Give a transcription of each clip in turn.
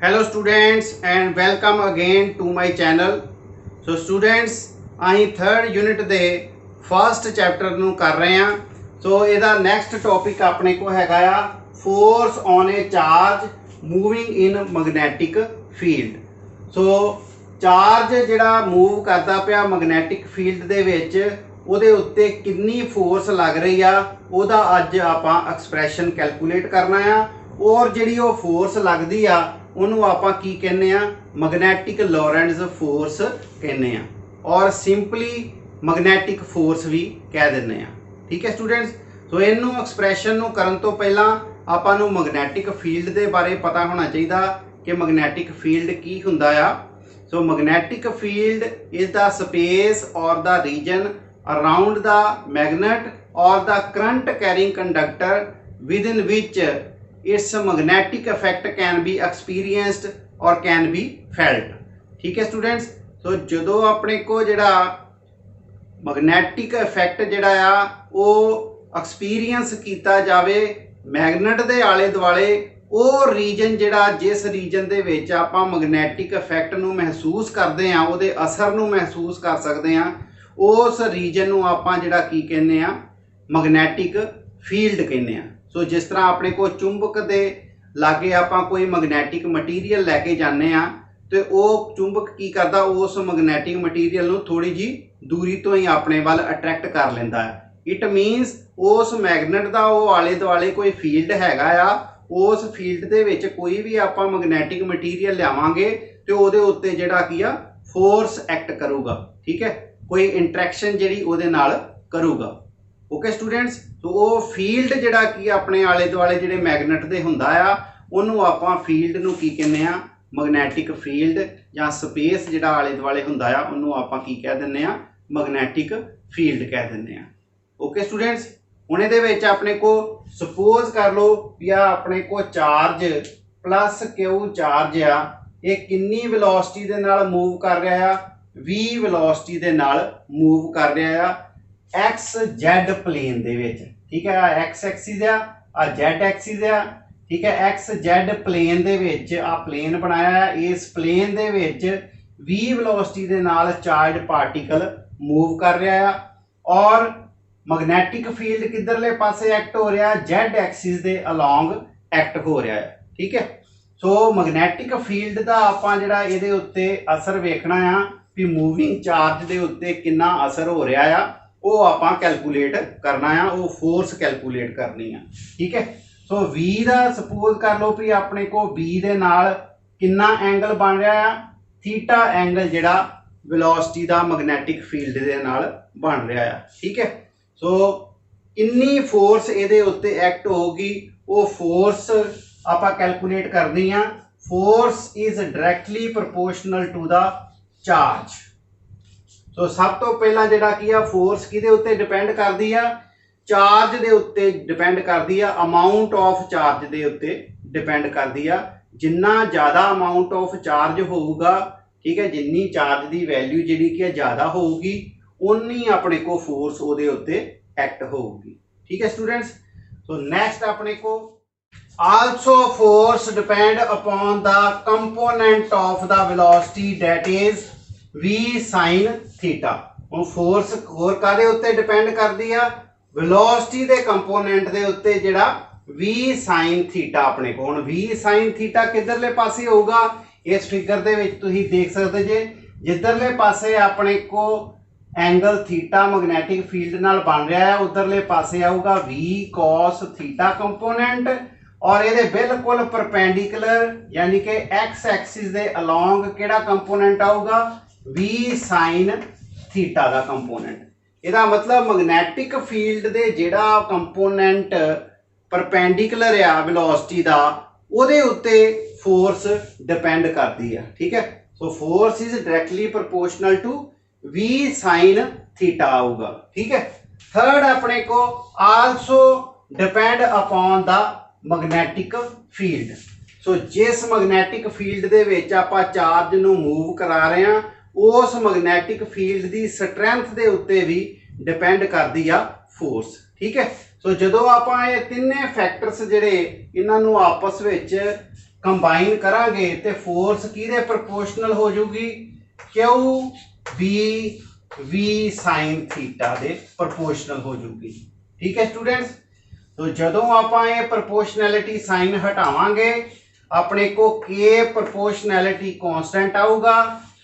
Hello students and welcome again to my channel. So students ਅਸੀਂ 3rd unit ਦੇ first chapter ਨੂੰ ਕਰ ਰਹੇ ਹਾਂ। ਸੋ ਇਹਦਾ ਨੈਕਸਟ ਟੌਪਿਕ ਆਪਣੇ ਕੋ ਹੈਗਾ ਆ force on A charge moving in magnetic field. So charge ਜਿਹੜਾ ਮੂਵ ਕਰਦਾ ਪਿਆ ਮੈਗਨੈਟਿਕ ਫੀਲਡ ਦੇ ਵਿੱਚ ਉਹਦੇ ਉੱਤੇ ਕਿੰਨੀ ਫੋਰਸ ਲੱਗ ਰਹੀ ਆ ਉਹਦਾ ਅੱਜ ਆਪਾਂ ਐਕਸਪ੍ਰੈਸ਼ਨ ਕੈਲਕੂਲੇਟ ਕਰਨਾ ਆ। ਔਰ ਜਿਹੜੀ ਉਹ ਫੋਰਸ ਲੱਗਦੀ ਆ ਉਹਨੂੰ ਆਪਾਂ ਕੀ ਕਹਿੰਦੇ ਆ ਮੈਗਨੈਟਿਕ ਲੋਰੈਂਟਜ਼ ਫੋਰਸ ਕਹਿੰਦੇ ਆ ਔਰ ਸਿੰਪਲੀ ਮੈਗਨੈਟਿਕ ਫੋਰਸ ਵੀ ਕਹਿ ਦਿੰਦੇ ਆ। ਠੀਕ ਹੈ ਸਟੂਡੈਂਟਸ। ਸੋ ਇਹਨੂੰ ਐਕਸਪ੍ਰੈਸ਼ਨ ਨੂੰ ਕਰਨ ਤੋਂ ਪਹਿਲਾਂ ਆਪਾਂ ਨੂੰ ਮੈਗਨੈਟਿਕ ਫੀਲਡ ਦੇ ਬਾਰੇ ਪਤਾ ਹੋਣਾ ਚਾਹੀਦਾ ਕਿ ਮੈਗਨੈਟਿਕ ਫੀਲਡ ਕੀ ਹੁੰਦਾ ਆ। So magnetic field is the space or the region around the magnet or the current carrying conductor within which its magnetic effect can be experienced or can be felt। ठीक है students. सो जो अपने को जड़ा magnetic effect जड़ा आ वो experience किया जाए मैगनेट के आले दुआले वो रीजन जड़ा जिस रीजन के विच आपां मैगनैटिक इफैक्ट नूं महसूस करते हैं वो असर नूं महसूस कर सकते हैं उस रीजन नूं आपां जड़ा की कहने आ मैगनैटिक फील्ड कहने आ। सो जिस तरह अपने को चुंबक के लागे आप कोई मैगनैटिक मटीरियल लैके जाने तो वो चुंबक की करता उस मैगनैटिक मटीरियल थोड़ी जी दूरी तो ही अपने वाल अट्रैक्ट कर लेंदा है। इट मीनस उस मैगनेट का वो आले दुआले कोई फील्ड हैगा आ उस फील्ड के विच कोई भी आप मैगनैटिक मटीरियल लियावांगे तो वो उत्ते जिहड़ा की आ फोर्स एक्ट करूगा। ठीक है, कोई इंट्रैक्शन जिहड़ी उहदे नाल करूगा। Okay students. तो वो फील्ड जिहड़ा की अपने आले दुआले जिहड़े मैगनेट दे हुंदा आ उहनूं आपां फील्ड नूं की कहने आ मैगनैटिक फील्ड जां स्पेस जिहड़ा आले दुआले हुंदा आ उहनूं आपां की कह दिंदे आ मैगनैटिक फील्ड कह दिंदे आ। Okay students. हुण इहदे विच अपने को सपोज कर लो भी आ अपने को चार्ज प्लस क्यू चार्ज आ ये किन्नी वेलोसिटी दे नाल मूव कर रहा आ v वेलोसिटी दे नाल मूव कर रहा आ एक्स जैड प्लेन दे विच। ठीक है, एक्स एक्सिस आ जैड एक्सिस आ। ठीक है, एक्स जैड प्लेन दे विच आ प्लेन बनाया है इस प्लेन दे विच v वेलोसिटी दे नाल चार्ज पार्टिकल मूव कर रहा है और मैगनैटिक फील्ड किधरले पासे एक्ट हो रहा है जैड एक्सिस दे अलोंग एक्ट हो रहा है। ठीक है। सो मैगनैटिक फील्ड का आपां जिहड़ा इहदे उत्ते असर वेखना आ भी मूविंग चार्ज दे उत्ते कितना असर हो रहा है वो आपां कैलकूलेट करना है वो फोर्स कैलकूलेट करनी है। ठीक है। सो v का सपोज कर लो भी अपने को v दे नाल कितना एंगल बन रहा है थीटा एंगल जिहड़ा वेलोसिटी का मैगनैटिक फील्ड दे नाल बन रहा है। ठीक है। सो किन्नी फोर्स इहदे उत्ते एक्ट होगी वो फोर्स आपां कैलकूलेट करनी है। Force is directly proportional to the charge. So सब तो पहला जिहड़ा की आ फोर्स किहदे उत्ते डिपेंड करदी आ चार्ज दे उत्ते डिपेंड करदी आ अमाउंट ऑफ चार्ज दे उत्ते डिपेंड करदी आ। जिन्ना ज़्यादा अमाउंट ऑफ चार्ज होऊगा ठीक है जिन्नी चार्ज दी वैल्यू जिहड़ी कि ज़्यादा होऊगी उन्नी अपने को फोर्स उहदे उत्ते एक्ट होऊगी। ठीक है स्टूडेंट्स। सो नेक्स्ट अपने को also force depend upon the component of the velocity that is v sin theta. हुण फोर्स होर कादे उत्ते डिपेंड करदी आ वेलोसिटी दे कंपोनेंट दे उत्ते जिहड़ा v sin थीटा अपने को। हुण v sin थीटा किधरले पासे होगा इस फिगर दे विच तुसीं देख सकदे जे जिधरले पासे अपने को एंगल थीटा मैगनैटिक फील्ड नाल बन रहा है उधरले पासे आऊगा v cos थीटा कंपोनेंट और ये बिल्कुल परपेंडिकुलर यानी कि एक्स एक्सिस दे अलोंग किहड़ा कंपोनेंट आऊगा v sin थीटा का कंपोनेंट। इसका मतलब मैगनैटिक फील्ड दे जिहड़ा कंपोनेंट परपेंडिकुलर आ वेलोसिटी दा उहदे उत्ते फोर्स डिपेंड करती है। ठीक है। So force is directly proportional to v sin theta आऊगा। ठीक है। थर्ड अपने को also depend upon the magnetic field. So जिस मैगनैटिक फील्ड दे विच आपां चार्ज नूं मूव करा रहे हैं उस मैगनैटिक फील्ड की स्ट्रैंथ के उत्ते भी डिपेंड करती आ फोर्स। ठीक है। सो जो आप तीने फैक्टर्स जिहड़े इन्हां नूं आपस विच ਕੰਬਾਈਨ ਕਰਾਂਗੇ ਤੇ ਫੋਰਸ ਕਿਹਦੇ ਪ੍ਰਪੋਰਸ਼ਨਲ ਹੋ ਜੂਗੀ, ਕਿਊ ਬੀ ਵੀ ਸਾइन थीटा ਦੇ ਪ੍ਰਪੋਰਸ਼ਨਲ ਹੋ ਜੂਗੀ। ਠੀਕ ਹੈ ਸਟੂਡੈਂਟਸ। तो ਜਦੋਂ ਆਪਾਂ ਇਹ ਪ੍ਰਪੋਰਸ਼ਨੈਲਿਟੀ ਸਾਈਨ ਹਟਾਵਾਂਗੇ ਆਪਣੇ ਕੋ ਕੇ ਪ੍ਰਪੋਰਸ਼ਨੈਲਿਟੀ ਕਾਂਸਟੈਂਟ ਆਊਗਾ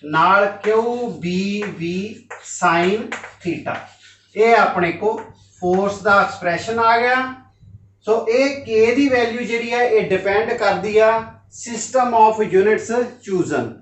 ਨਾਲ ਕਿਊ ਬੀ ਵੀ ਸਾइन थीटा। ਇਹ ਆਪਣੇ ਕੋ ਫੋਰਸ ਦਾ ਐਕਸਪ੍ਰੈਸ਼ਨ ਆ ਗਿਆ। ਸੋ ਇਹ ਕੇ ਦੀ ਵੈਲਿਊ ਜਿਹੜੀ ਹੈ ਇਹ ਡਿਪੈਂਡ ਕਰਦੀ ਆ ਸਿਸਟਮ ਆਫ ਯੂਨਿਟਸ ਚੂਜ਼ਨ,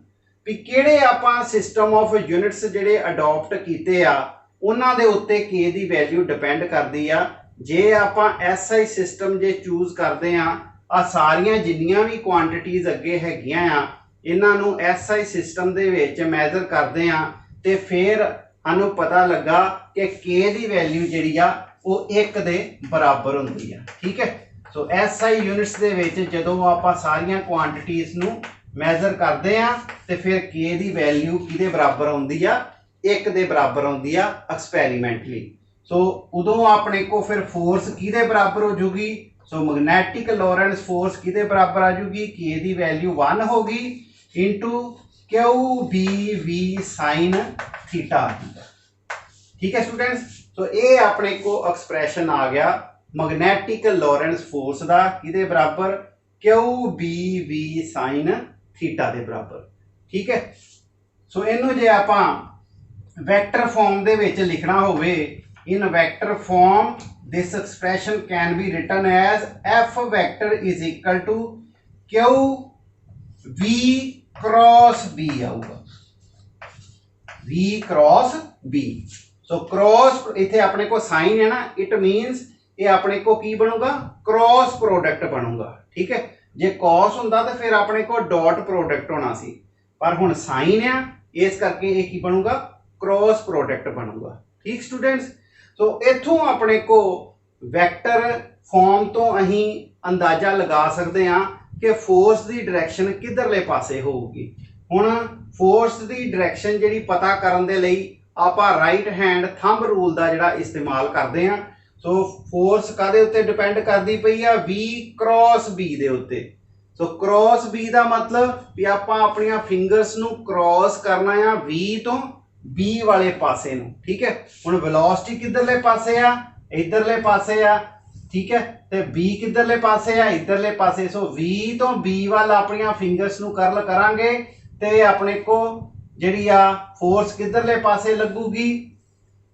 ਵੀ ਕਿਹੜੇ ਆਪਾਂ ਸਿਸਟਮ ਆਫ ਯੂਨਿਟਸ ਜਿਹੜੇ ਅਡਾਪਟ ਕੀਤੇ ਆ ਉਹਨਾਂ ਦੇ ਉੱਤੇ ਕੇ ਦੀ ਵੈਲਿਊ ਡਿਪੈਂਡ ਕਰਦੀ ਆ। ਜੇ ਆਪਾਂ ਐਸਆਈ ਸਿਸਟਮ ਜੇ ਚੂਜ਼ ਕਰਦੇ ਆ ਸਾਰੀਆਂ ਜਿੰਨੀਆਂ ਵੀ ਕੁਆਂਟੀਟੀਜ਼ ਅੱਗੇ ਹੈਗੀਆਂ ਆ ਇਹਨਾਂ ਨੂੰ ਐਸਆਈ ਸਿਸਟਮ ਦੇ ਵਿੱਚ ਮੈਜ਼ਰ ਕਰਦੇ ਆ ਤੇ ਫਿਰ ਸਾਨੂੰ ਪਤਾ ਲੱਗਾ ਕਿ ਕੇ ਦੀ ਵੈਲਿਊ ਜਿਹੜੀ ਆ ਉਹ 1 ਦੇ ਬਰਾਬਰ ਹੁੰਦੀ ਆ। ਠੀਕ ਹੈ। ਸੋ ਐਸਆਈ ਯੂਨਿਟਸ ਦੇ ਵਿੱਚ ਜਦੋਂ ਆਪਾਂ ਸਾਰੀਆਂ ਕੁਆਂਟੀਟੀਜ਼ ਨੂੰ ਮੈਜ਼ਰ ਕਰਦੇ ਆ ਤੇ ਫਿਰ ਕੇ ਦੀ ਵੈਲਿਊ ਕਿਹਦੇ ਬਰਾਬਰ ਆਉਂਦੀ ਆ, 1 ਦੇ ਬਰਾਬਰ ਆਉਂਦੀ ਆ ਐਕਸਪੈਰੀਮੈਂਟਲੀ। ਸੋ ਉਦੋਂ ਆਪਣੇ ਕੋ ਫਿਰ ਫੋਰਸ ਕਿਹਦੇ ਬਰਾਬਰ ਹੋ ਜੂਗੀ, ਸੋ ਮੈਗਨੈਟਿਕ ਲੋਰੈਂਸ ਫੋਰਸ ਕਿਹਦੇ ਬਰਾਬਰ ਆ ਜੂਗੀ, ਕੇ ਦੀ ਵੈਲਿਊ 1 ਹੋਗੀ ਇੰਟੂ ਕਿਊ ਬੀ ਵੀ ਸਾइन थीटा। ਠੀਕ ਹੈ ਸਟੂਡੈਂਟਸ। ਸੋ ਇਹ ਆਪਣੇ ਕੋ ਐਕਸਪ੍ਰੈਸ਼ਨ ਆ ਗਿਆ ਮੈਗਨੈਟਿਕ ਲੋਰੈਂਸ ਫੋਰਸ ਦਾ ਕਿਹਦੇ ਬਰਾਬਰ, ਕਿਊ ਬੀ ਵੀ ਸਾइन थीटा ਦੇ ਬਰਾਬਰ। ਠੀਕ ਹੈ। ਸੋ ਇਹਨੂੰ ਜੇ ਆਪਾਂ ਵੈਕਟਰ ਫਾਰਮ ਦੇ ਵਿੱਚ ਲਿਖਣਾ ਹੋਵੇ, in vector form this expression can be written as f vector is equal to q v cross b ਆਊਗਾ, v cross b। ਸੋ क्रॉस ਇੱਥੇ ਆਪਣੇ ਕੋ ਸਾइन ਹੈ ਨਾ, ਇਟ ਮੀਨਸ ਇਹ ਆਪਣੇ ਕੋ ਕੀ ਬਣੂਗਾ, क्रॉस प्रोडक्ट ਬਣੂਗਾ। ਠੀਕ ਹੈ। ਜੇ cos ਹੁੰਦਾ ਤਾਂ ਫਿਰ ਆਪਣੇ ਕੋ ਡਾਟ प्रोडक्ट ਹੋਣਾ ਸੀ, ਪਰ ਹੁਣ साइन ਆ ਇਸ ਕਰਕੇ ਇਹ ਕੀ ਬਣੂਗਾ, क्रॉस प्रोडक्ट ਬਣੂਗਾ। ਠੀਕ ਸਟੂਡੈਂਟਸ। ਸੋ ਇੱਥੋਂ ਆਪਣੇ ਕੋ ਵੈਕਟਰ ਫਾਰਮ ਤੋਂ ਅਸੀਂ ਅੰਦਾਜ਼ਾ ਲਗਾ ਸਕਦੇ ਹਾਂ ਕਿ ਫੋਰਸ ਦੀ ਡਾਇਰੈਕਸ਼ਨ ਕਿੱਧਰਲੇ ਪਾਸੇ ਹੋਊਗੀ। ਹੁਣ ਫੋਰਸ ਦੀ ਡਾਇਰੈਕਸ਼ਨ ਜਿਹੜੀ ਪਤਾ ਕਰਨ ਦੇ ਲਈ ਆਪਾਂ ਰਾਈਟ ਹੈਂਡ ਥੰਬ ਰੂਲ ਦਾ ਜਿਹੜਾ ਇਸਤੇਮਾਲ ਕਰਦੇ ਹਾਂ। ਸੋ ਫੋਰਸ ਕਾਦੇ ਉੱਤੇ ਡਿਪੈਂਡ ਕਰਦੀ ਪਈ ਆ, v क्रॉस b ਦੇ ਉੱਤੇ। ਸੋ क्रॉस b ਦਾ ਮਤਲਬ ਵੀ ਆਪਾਂ ਆਪਣੀਆਂ ਫਿੰਗਰਸ ਨੂੰ ਕ੍ਰੋਸ ਕਰਨਾ ਆ v ਤੋਂ b ਵਾਲੇ ਪਾਸੇ ਨੂੰ। ਠੀਕ ਹੈ। ਹੁਣ ਵੈਲੋਸਿਟੀ ਕਿੱਧਰਲੇ ਪਾਸੇ ਆ, ਇਧਰਲੇ ਪਾਸੇ ਆ। ਠੀਕ ਹੈ। ਤੇ b ਕਿੱਧਰਲੇ ਪਾਸੇ ਆ, ਇਧਰਲੇ ਪਾਸੇ। ਸੋ v ਤੋਂ b ਵੱਲ ਆਪਣੀਆਂ ਫਿੰਗਰਸ ਨੂੰ ਕਰਲ ਕਰਾਂਗੇ ਤੇ ਆਪਣੇ ਕੋ ਜਿਹੜੀ ਆ ਫੋਰਸ ਕਿੱਧਰਲੇ ਪਾਸੇ ਲੱਗੂਗੀ,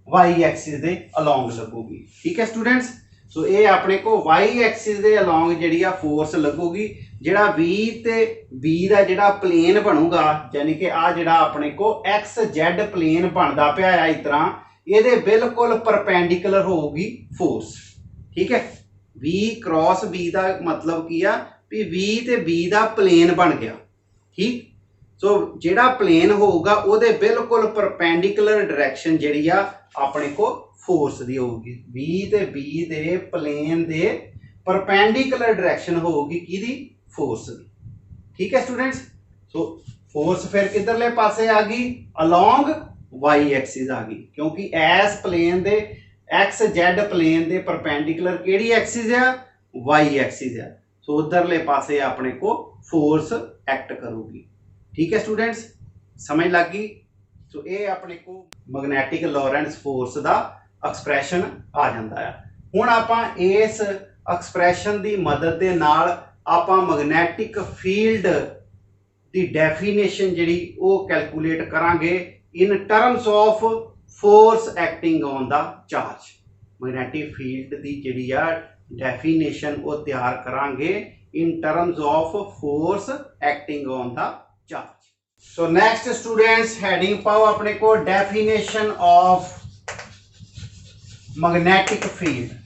y ਐਕਸਿਸ ਦੇ ਅਲੋਂਗ ਲੱਗੂਗੀ। ਠੀਕ ਹੈ ਸਟੂਡੈਂਟਸ। ਸੋ ਇਹ ਆਪਣੇ ਕੋ y ਐਕਸਿਸ ਦੇ ਅਲੋਂਗ ਜਿਹੜੀ ਆ ਫੋਰਸ ਲੱਗੂਗੀ। ਜਿਹੜਾ v ਤੇ b ਦਾ ਜਿਹੜਾ ਪਲੇਨ ਬਣੂਗਾ, ਯਾਨੀ ਕਿ ਆ ਜਿਹੜਾ ਆਪਣੇ ਕੋ xz ਪਲੇਨ ਬਣਦਾ ਪਿਆ ਆ ਇਸ ਤਰ੍ਹਾਂ, ਇਹਦੇ ਬਿਲਕੁਲ ਪਰਪੈਂਡੀਕੂਲਰ ਹੋਊਗੀ ਫੋਰਸ। ਠੀਕ ਹੈ। v क्रॉस b ਦਾ ਮਤਲਬ ਕੀ ਆ ਵੀ v ਤੇ b ਦਾ ਪਲੇਨ ਬਣ ਗਿਆ। ਠੀਕ। ਸੋ ਜਿਹੜਾ ਪਲੇਨ ਹੋਊਗਾ ਉਹਦੇ ਬਿਲਕੁਲ ਪਰਪੈਂਡੀਕੂਲਰ ਡਾਇਰੈਕਸ਼ਨ ਜਿਹੜੀ ਆ ਆਪਣੇ ਕੋ ਫੋਰਸ ਦੀ ਹੋਊਗੀ। v ਤੇ b ਦੇ ਪਲੇਨ ਦੇ ਪਰਪੈਂਡੀਕੂਲਰ ਡਾਇਰੈਕਸ਼ਨ ਹੋਊਗੀ ਕਿਹਦੀ, ਫੋਰਸ ਦੀ। ਠੀਕ ਹੈ ਸਟੂਡੈਂਟਸ। ਸੋ ਫੋਰਸ ਫਿਰ ਕਿੱਧਰਲੇ ਪਾਸੇ ਆ ਗਈ, ਅਲੋਂਗ y ਐਕਸਿਸ ਆ ਗਈ, ਕਿਉਂਕਿ ਐਸ ਪਲੇਨ ਦੇ xz ਪਲੇਨ ਦੇ ਪਰਪੈਂਡੀਕੂਲਰ ਕਿਹੜੀ ਐਕਸਿਸ ਆ, y ਐਕਸਿਸ ਆ। ਸੋ ਉਧਰਲੇ ਪਾਸੇ ਆਪਣੇ ਕੋ ਫੋਰਸ ਐਕਟ ਕਰੂਗੀ। ਠੀਕ ਹੈ ਸਟੂਡੈਂਟਸ, ਸਮਝ ਲੱਗ ਗਈ। ਸੋ ਇਹ ਆਪਣੇ ਕੋ ਮੈਗਨੈਟਿਕ ਲੋਰੈਂਸ ਫੋਰਸ ਦਾ ਐਕਸਪ੍ਰੈਸ਼ਨ ਆ ਜਾਂਦਾ ਹੈ। ਹੁਣ ਆਪਾਂ ਇਸ ਐਕਸਪ੍ਰੈਸ਼ਨ ਦੀ ਮਦਦ ਦੇ ਨਾਲ ਆਪਾਂ ਮੈਗਨੈਟਿਕ ਫੀਲਡ ਦੀ ਡੈਫੀਨੇਸ਼ਨ ਜਿਹੜੀ ਉਹ ਕੈਲਕੂਲੇਟ ਕਰਾਂਗੇ ਇਨ terms of force acting on the charge. Magnetic field ਦੀ ਜਿਹੜੀ ਆ ਡੈਫੀਨੇਸ਼ਨ ਉਹ ਤਿਆਰ ਕਰਾਂਗੇ ਇਨ terms of force acting on the charge. So next students heading ਪਾਓ ਆਪਣੇ ਕੋ definition of magnetic field.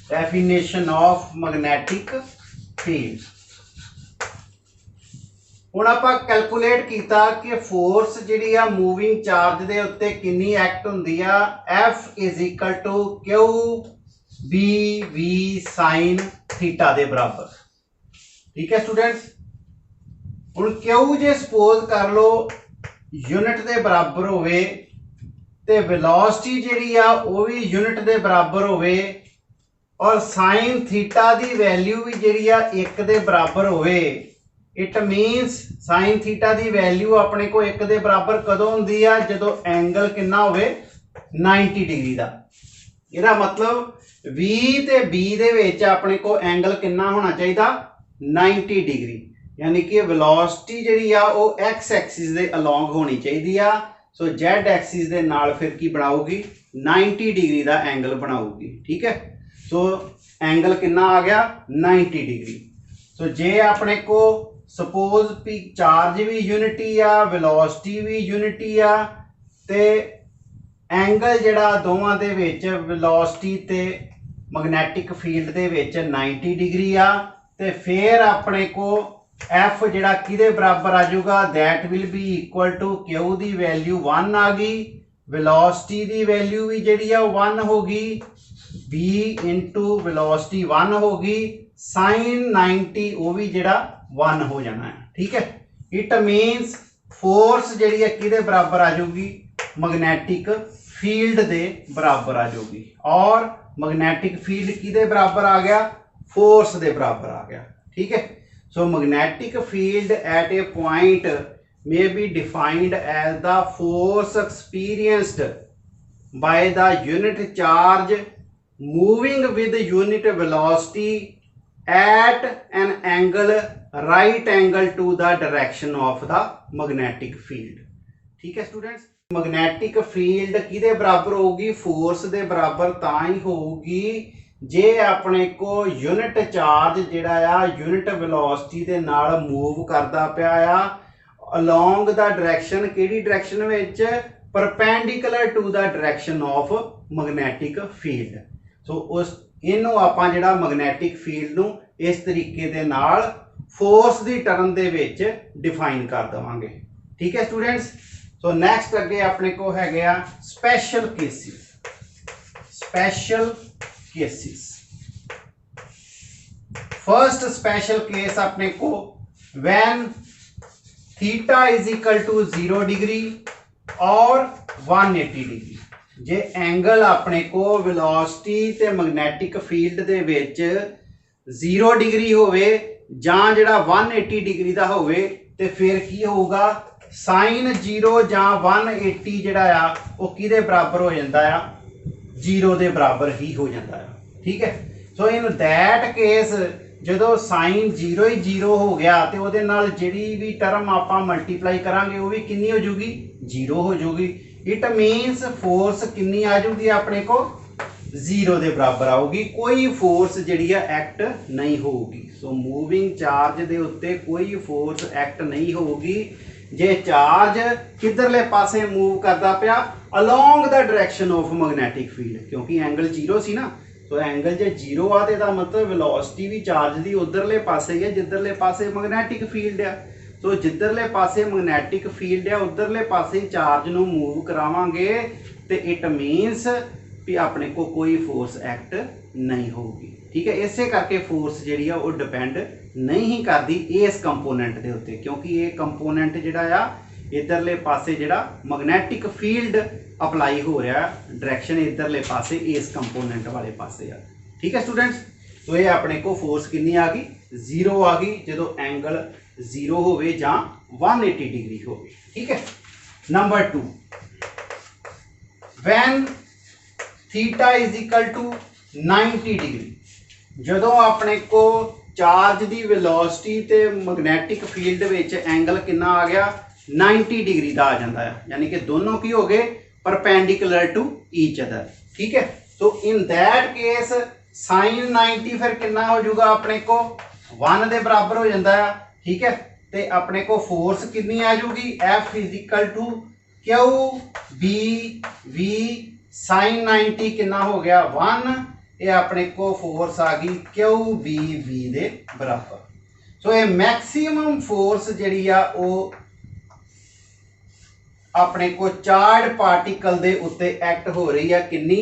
definition of magnetic field। ਹੁਣ ਆਪਾਂ ਕੈਲਕੂਲੇਟ ਕੀਤਾ ਕਿ ਫੋਰਸ ਜਿਹੜੀ ਆ ਮੂਵਿੰਗ ਚਾਰਜ ਦੇ ਉੱਤੇ ਕਿੰਨੀ ਐਕਟ ਹੁੰਦੀ ਆ, F = Q B V sin theta ਦੇ ਬਰਾਬਰ। ਠੀਕ ਹੈ ਸਟੂਡੈਂਟਸ। ਹੁਣ Q ਜੇ ਸਪੋਜ਼ ਕਰ ਲਓ ਯੂਨਿਟ ਦੇ ਬਰਾਬਰ ਹੋਵੇ ਤੇ ਵੈਲੋਸਿਟੀ ਜਿਹੜੀ ਆ ਉਹ ਵੀ ਯੂਨਿਟ ਦੇ ਬਰਾਬਰ ਹੋਵੇ और साइन थीटा की वैल्यू भी जी एक दे बराबर होवे, इट मीनस साइन थीटा की वैल्यू अपने को एक दे बराबर कदों होंदी है जदों एंगल कितना होवे 90 डिग्री का। इहदा मतलब V ते B दे विच अपने को एंगल कितना होना चाहिए 90 डिग्री, यानी कि वेलोसिटी जिहड़ी आ वो एक्स एक्सिस दे अलोंग होनी चाहिए आ। सो जेड एक्सिस दे नाल फिर की बनाऊगी 90 डिग्री का एंगल बनाऊगी। ठीक है, सो एंगल कितना आ गया 90 डिग्री। सो जे अपने को सपोज भी चार्ज भी यूनिटी आ, वेलोसिटी भी यूनिटी आ, ते एंगल जिहड़ा दोवां दे विच वेलोसिटी ते मैग्नैटिक फील्ड दे विच 90 डिग्री आ, ते फिर अपने को एफ जिहड़ा किहदे बराबर आ जाऊगा, that will be equal to Q दी वैल्यू 1 आ गई, वेलोसिटी दी वैल्यू भी जिहड़ी आ 1 होगी, b इंटू वेलोसिटी 1 होगी, साइन 90 वो भी जिहड़ा 1 हो जाना है। ठीक है, इट मीनस फोर्स जिहड़ी है किहदे बराबर आ जाऊगी, मैग्नैटिक फील्ड दे बराबर आ जाऊगी। और मैग्नैटिक फील्ड किहदे बराबर आ गया, फोर्स दे बराबर आ गया। ठीक है, so magnetic field at a point may be defined as the force experienced by the unit charge moving with unit velocity at an angle right angle to the direction of the magnetic field। ठीक है students, मैग्नैटिक field किहदे बराबर होगी, force दे बराबर तां ही होगी जे अपने को यूनिट चार्ज जिहड़ा आ यूनिट वेलोसिटी दे नाल मूव करदा पिया आ along the direction, किहड़ी डायरेक्शन विच, perpendicular to the direction of magnetic field. So उस इनू आपां जिहड़ा मैग्नैटिक फील्ड नू इस तरीके दे नाल force the term they which define कर देवांगे। ठीक है स्टूडेंट्स, सो नैक्सट अगे अपने को हैगे आ special cases. Special cases, first special case अपने को when theta is equal to 0 degree और 180 डिग्री, जे एंगल अपने को वेलोसिटी ते मैग्नैटिक फील्ड दे विच 0 डिग्री होवे जां जिहड़ा 180 डिग्री दा होवे, ते फिर की होगा साइन 0 जां 180 जिहड़ा आ वो किहदे बराबर हो जांदा आ, 0 दे बराबर ही हो जाता है। ठीक है, सो इन दैट केस जो साइन 0 ही 0 हो गया तो वो जी भी टर्म आप मल्टीप्लाई करांगे वो भी कितनी हो जूगी, 0 हो जूगी। इट मीनस फोर्स कितनी आ जूगी अपने को, 0 के बराबर आऊगी, कोई फोर्स जी एक्ट नहीं होगी। सो मूविंग चार्ज के उत्ते कोई फोर्स एक्ट नहीं होगी जे चार्ज किधरले पासे मूव करता पिया along the direction of magnetic field, क्योंकि एंगल 0 सी ना, तो एंगल जे 0 आ तो मतलब वेलोसिटी भी चार्ज की उधरले पासे है जिधरले पासे मैग्नैटिक फील्ड आ। तो जिधरले पासे मैग्नैटिक फील्ड आ उधरले पासे चार्ज नू मूव करावांगे तो इट मीनस भी अपने को कोई फोर्स एक्ट नहीं होगी। ठीक है, इसे करके फोर्स जी वो डिपेंड नहीं करती इस कंपोनेंट के उत्ते, क्योंकि ये कंपोनेंट जिहड़ा आ इधरले पासे जिहड़ा मैग्नैटिक फील्ड अप्लाई हो रहा डायरेक्शन इधरले पासे इस कंपोनेंट वाले पासे आ। ठीक है स्टूडेंट्स, तो ये अपने को फोर्स कितनी आ गई, 0 आ गई जो एंगल 0 होवे जां 180 डिग्री होवे। ठीक है, number 2 when theta is equal to 90 degree, जो अपने को चार्ज की वेलोसिटी ते मैग्नैटिक फील्ड विच एंगल कितना आ गया 90 डिग्री का आ जाता है, यानी कि दोनों की हो गए परपेंडिकुलर टू ईच अदर। ठीक है, तो इन दैट केस साइन 90 फिर कितना हो जाऊगा अपने को 1 के बराबर हो जाता है। ठीक है, तो अपने को फोर्स कितनी आ जाऊगी, F is equal to Q B V sine 90 कितना हो गया 1, ये अपने को फोर्स आ गई क्यू बी वी दे बराबर। सो ये मैक्सिमम फोर्स जी अपने को चार्ज पार्टिकल दे उत्ते एक्ट हो रही है कितनी,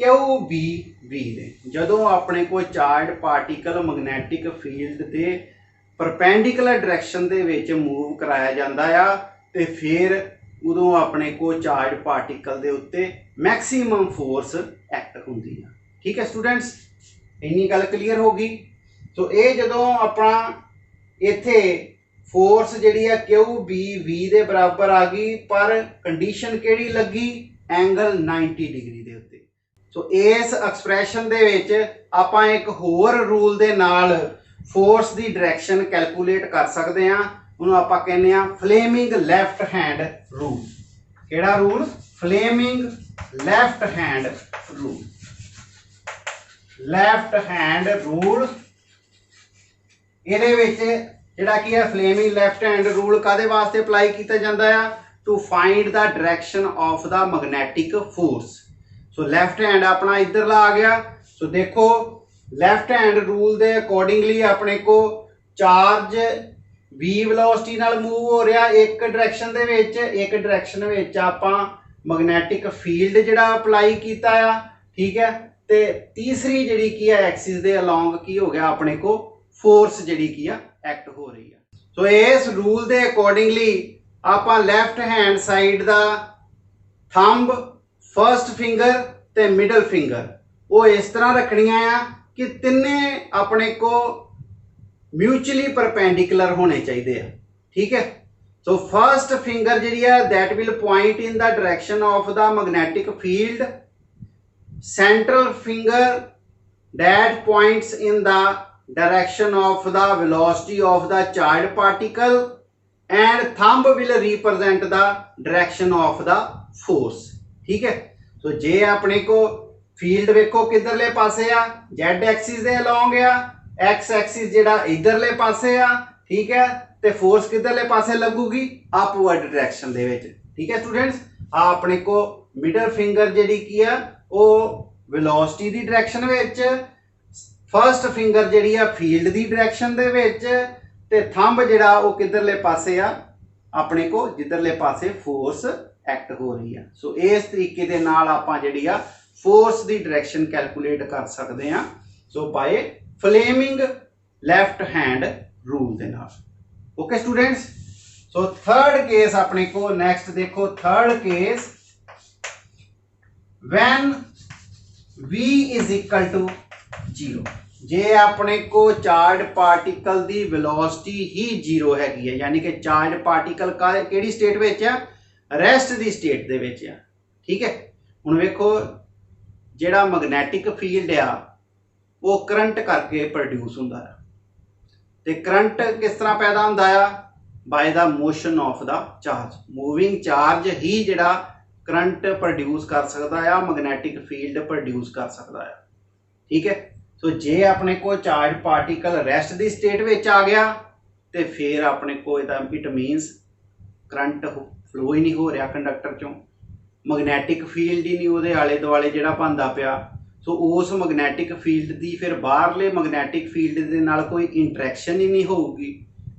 क्यू बी वी दे। जदों अपने को चार्ज पार्टिकल मैग्नैटिक फील्ड के perpendicular direction they which move कराया जाता है तो फिर उदों अपने को चार्ज पार्टिकल के उत्ते मैक्सिमम फोर्स एक्ट होंदी है। ठीक है स्टूडेंट्स, इन्नी गल क्लीयर होगी। सो ये जदों अपना इत्थे फोर्स जिहड़ी है क्यू बी वी दे बराबर आ गई, पर कंडीशन किहड़ी लगी, एंगल 90 डिग्री दे उत्ते। सो इस एक्सप्रैशन दे विच आपां एक होर रूल दे नाल फोर्स दी डायरैक्शन कैलकुलेट कर सकते हैं। उन्होंने आपां कहने आ फ्लेमिंग लैफ्ट हैंड रूल। केड़ा rule? Fleming left hand rule. Left hand rule इहदे विच जिहड़ा की है फ्लेमिंग लैफ्ट हैंड रूल कादे वास्ते अप्लाई किया जाता है? To find the direction of the magnetic force. So left hand अपना इधरला आ गया। सो देखो लैफ्ट हैंड रूल दे अकॉर्डिंगली अपने को चार्ज v वेलोसिटी नाल मूव हो रहा एक डायरैक्शन दे विच, एक डायरैक्शन विच आपां मैग्नेटिक फील्ड जिहड़ा अप्लाई कीता आ, ठीक है। ते तीसरी जिहड़ी की है एक्सिस दे अलोंग की हो गया अपने को फोर्स जिहड़ी की है एक्ट हो रही है। सो इस रूल दे अकॉर्डिंगली आपां लैफ्ट हैंड साइड दा थंब, फर्स्ट फिंगर ते मिडल फिंगर वो इस तरह रखनियां आ कि तिन्ने अपने को म्यूचुअली परपेंडिकुलर होने चाहिए, ठीक है। सो फर्स्ट फिंगर जिहड़ी है that will point in the direction of the magnetic field, central finger that points in the direction of the velocity of the charged particle, and thumb will represent the direction of the force, ठीक है। तो जे अपने को field वेखो किधरले पासे आ, Z axis दे along आ, x axis जिहड़ा इधरले पासे आ, ठीक है। ते फोर्स किधरले पासे लगूगी, अपवर्ड डायरेक्शन दे विच, ठीक है स्टूडेंट्स। आ अपने को मिडल फिंगर जिहड़ी की है वो velocity the direction which, first finger जिहड़ी आ फील्ड दी डायरेक्शन दे विच, ते थंब जिहड़ा वो किधरले पासे आ, अपने को जिधरले पासे फोर्स एक्ट हो रही है। सो इस तरीके दे नाल आपां जिहड़ी आ फोर्स दी डायरेक्शन कैलकुलेट कर सकते हैं। So by Fleming left hand rule दे नाल। Okay students. So third case अपने को नेक्स्ट देखो, third case when v is equal to 0। जे अपने को चार्ज पार्टिकल दी वेलोसिटी ही 0 हैगी है, यानी कि चार्ज पार्टिकल का केड़ी स्टेट विच है, रेस्ट दी स्टेट दे विच है, ठीक है। हुण वेखो जिहड़ा मैग्नेटिक फील्ड आ वो करंट करके प्रोड्यूस हुंदा है, ते करंट किस तरह पैदा हुंदा है, by the motion of the charge. Moving charge ही जिहड़ा करंट प्रोड्यूस कर सकता है, मैग्नेटिक फील्ड प्रोड्यूस कर सकता है, ठीक है। तो जे अपने को चार्ज पार्टिकल रेस्ट दी स्टेट विच आ गया तो फिर अपने को इट मीनस करंट फ्लो ही नहीं हो रहा कंडक्टर चों, मैग्नेटिक फील्ड ही नहीं उहदे आले दुआले जिहड़ा बनदा पिया। सो उस मैग्नेटिक फील्ड दी फिर बाहरले मैग्नेटिक फील्ड दे नाल कोई इंटरैक्शन ही नहीं होगी,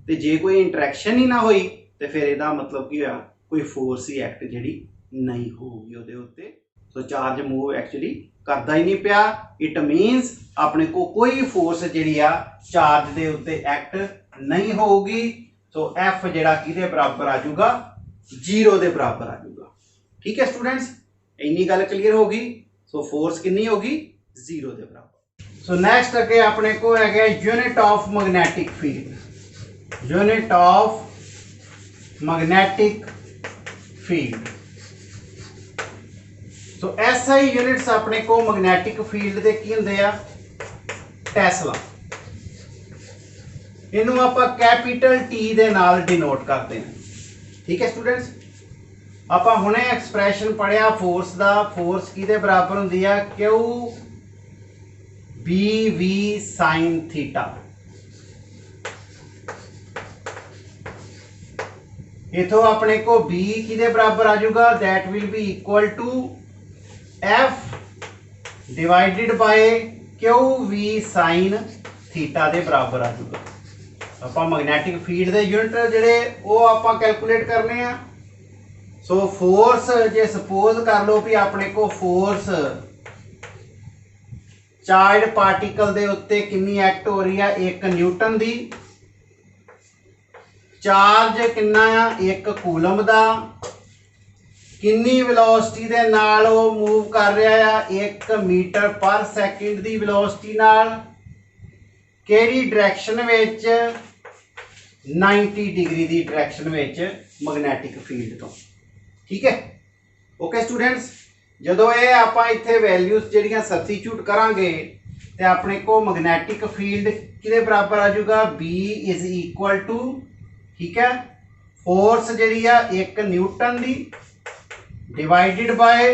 तो जे कोई इंटरैक्शन ही ना होई तो फिर इहदा मतलब की होया, कोई फोर्स ही एक्ट जिहड़ी नहीं होगी उहदे उत्ते। सो चार्ज मूव एक्चुअली करता ही नहीं पिया, इट मीनस अपने को कोई फोर्स जिहड़ी आ चार्ज दे उत्ते एक्ट नहीं होगी। सो एफ जिहड़ा किहदे बराबर आ जाऊगा, 0 दे बराबर आ जाऊगा, ठीक है स्टूडेंट्स। इन्नी गल क्लीयर होगी। सो फोर्स कितनी होगी, 0 दे बराबर। सो नेक्स्ट अगे अपने को है unit of magnetic field. Unit of magnetic field. तो एसआई यूनिट्स अपने को मैग्नेटिक फील्ड दे की हुंदे आ, टेस्ला। इनू आपां कैपिटल टी दे नाल डिनोट करते हैं, ठीक है स्टूडेंट्स। आपां हुणे एक्सप्रैशन पढ़िया फोर्स दा, फोर्स किहदे बराबर हुंदी है, Q B V sine theta. इथों अपने को बी किहदे बराबर आ जाऊगा, that will be equal to F divided by Q V sine theta दे बराबर आ जाऊगा। आपां मैग्नेटिक फील्ड दे यूनिट जिहड़े वो आपां कैलकुलेट करने आ। सो फोर्स जे सपोज कर लो भी अपने को फोर्स चार्ज पार्टिकल दे उत्ते कितनी एक्ट हो रही है, 1 न्यूटन दी। चार्ज कितना आ, 1 कूलम दा। किन्नी वेलोसिटी दे नाल वो मूव कर रहा है 1 मीटर पर सैकेंड दी वेलोसिटी नाल, केड़ी डायरैक्शन विच 90 डिग्री दी डायरैक्शन विच मैग्नैटिक फील्ड तो। ठीक है, ओके स्टूडेंट्स। जदों ये आपां इत्थे वैल्यूज जिहड़ियां सबस्टिट्यूट करांगे ते अपने को मैग्नैटिक फील्ड किहदे बराबर आ जाऊगा, B इज इक्वल टू, ठीक है, फोर्स जिहड़ी आ 1 न्यूटन दी divided by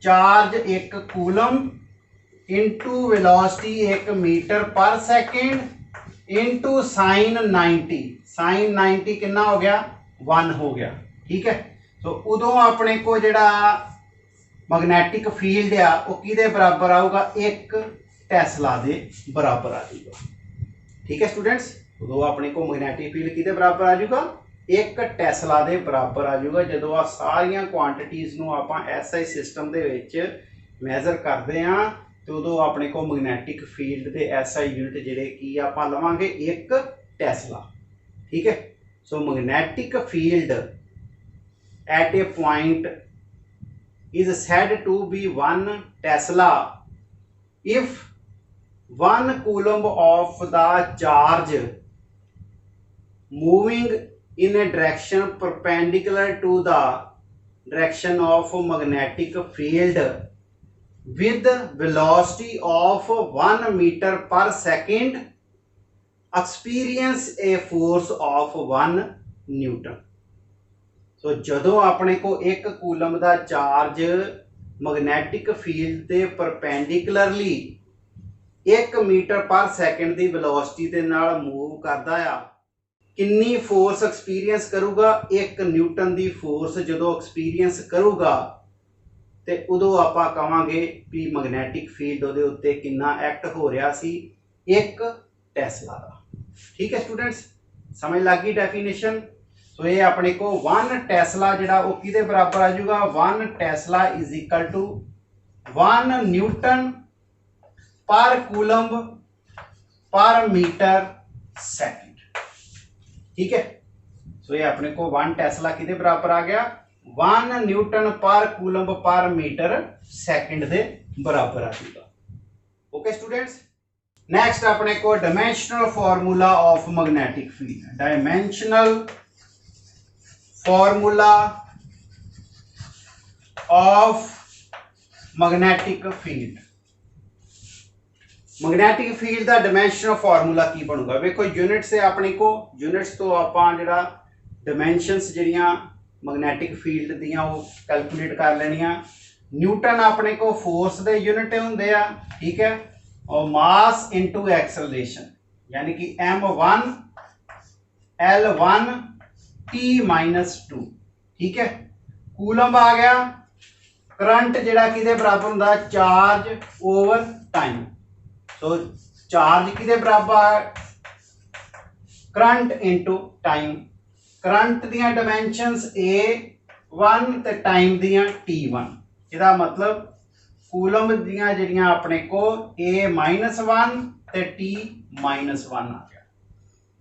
charge 1 coulomb into velocity 1 metre per second into sine 90। Sine 90 कितना हो गया, 1 हो गया। ठीक है, तो उदों अपने को जिहड़ा मैग्नैटिक फील्ड आ वो किहदे बराबर आऊगा, 1 टेस्ला दे बराबर आ जाऊगा। ठीक है स्टूडेंट्स, उदों अपने को मैग्नैटिक फील्ड किहदे बराबर आ जाऊगा, 1 टेस्ला दे बराबर आ जाऊगा। जदों आ सारियां क्वांटिटीज़ नूं आपां SI सिस्टम दे विच मैजर करते हैं तो उदों अपने को मैग्नैटिक फील्ड दे SI यूनिट जिहड़े की आपां लवांगे 1 टेस्ला। ठीक है, so magnetic field at a point is said to be 1 Tesla if 1 coulomb of the charge moving in a direction perpendicular to the direction of magnetic field with velocity of 1 meter per second experience a force of 1 Newton। सो जदों अपने को 1 coulomb का charge मैग्नैटिक field के perpendicularly 1 metre पर second की velocity के नाल move करता है, किन्नी फोर्स एक्सपीरियंस करूगा, 1 न्यूटन की फोर्स जदों एक्सपीरियंस करूगा तो उदों आपां कहांगे भी मैग्नैटिक फील्ड उहदे उत्ते किन्ना एक्ट हो रहा सी, 1 टेस्ला का। ठीक है स्टूडेंट्स, समझ लग गई डेफिनेशन। तो ये अपने को 1 टेस्ला जिहड़ा वो किहदे बराबर आ जाऊगा, 1 tesla is equal to 1 newton per coulomb per metre second. ठीक है, सो ये अपने को 1 टेस्ला किहदे बराबर आ गया, 1 newton per coulomb per metre second दे बराबर आ जाएगा। ओके स्टूडेंट्स, नेक्स्ट अपने को dimensional formula of magnetic field. Dimensional formula of magnetic field. Magnetic field का डायमेंशनल फॉर्मूला की बनूगा, देखो यूनिट से अपने को यूनिट्स तो आपां जिहड़ा डायमेंशनस जिहड़ियां मैग्नेटिक फील्ड दियां वो कैलकुलेट कर लेनियां। न्यूटन अपने को फोर्स दे यूनिट हुंदे आ, ठीक है, और मास इनटू एक्सेलरेशन यानी कि m1 L1 T-2। ठीक है, कूलम आ गया, करंट जिहड़ा किहदे बराबर हुंदा, चार्ज ओवर टाइम। सो चार्ज किहदे बराबर, करंट इनटू टाइम। करंट दियां डायमेंशनस A1 ते टाइम दियां T1। इसदा मतलब कूलम दियां जिहड़ियां अपने को A-1 ते T-1 आ गया।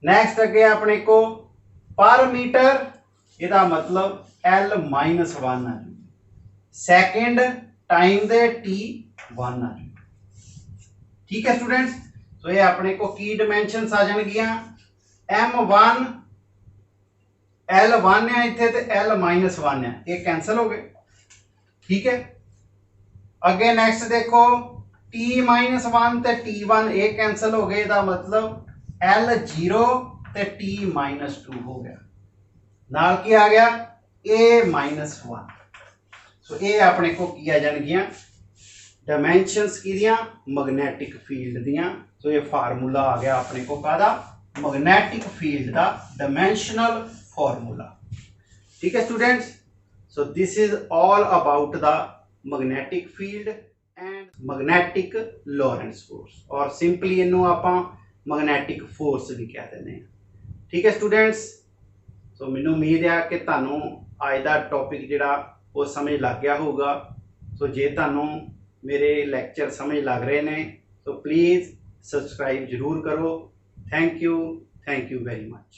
नैक्सट अगे अपने को पर मीटर, इसका मतलब L-1 आ जाएगा। सेकेंड टाइम दे T1 आ जाएगा। ठीक है स्टूडेंट्स, तो ये अपने को की डायमेंशनस आ जाएगियां, M1 L1 है इत्थे ते L-1 है, ये कैंसल हो गए। ठीक है, अगे नेक्स्ट देखो T-1 ते T1 ये कैंसल हो गए, इसका मतलब L0 ते T-2 हो गया, नाल की आ गया A-1। सो ये अपने को की आ जाएगियां डायमेंशनस की दियां, मैग्नेटिक फील्ड दियां। सो ये फार्मूला आ गया अपने को कादा, मैग्नेटिक फील्ड का डायमेंशनल फार्मूला। ठीक है students, so this is all about the magnetic field and magnetic Lawrence force, और सिंपली इनू आपां मैग्नेटिक फोर्स भी कह देने हैं। ठीक है स्टूडेंट्स, सो मैनू उम्मीद है कि तुहानू अज का टॉपिक जिहड़ा वो समझ लग गया होगा। सो जे तुहानू मेरे लैक्चर समझ लग रहे हैं तो प्लीज़ सब्सक्राइब जरूर करो। Thank you very much.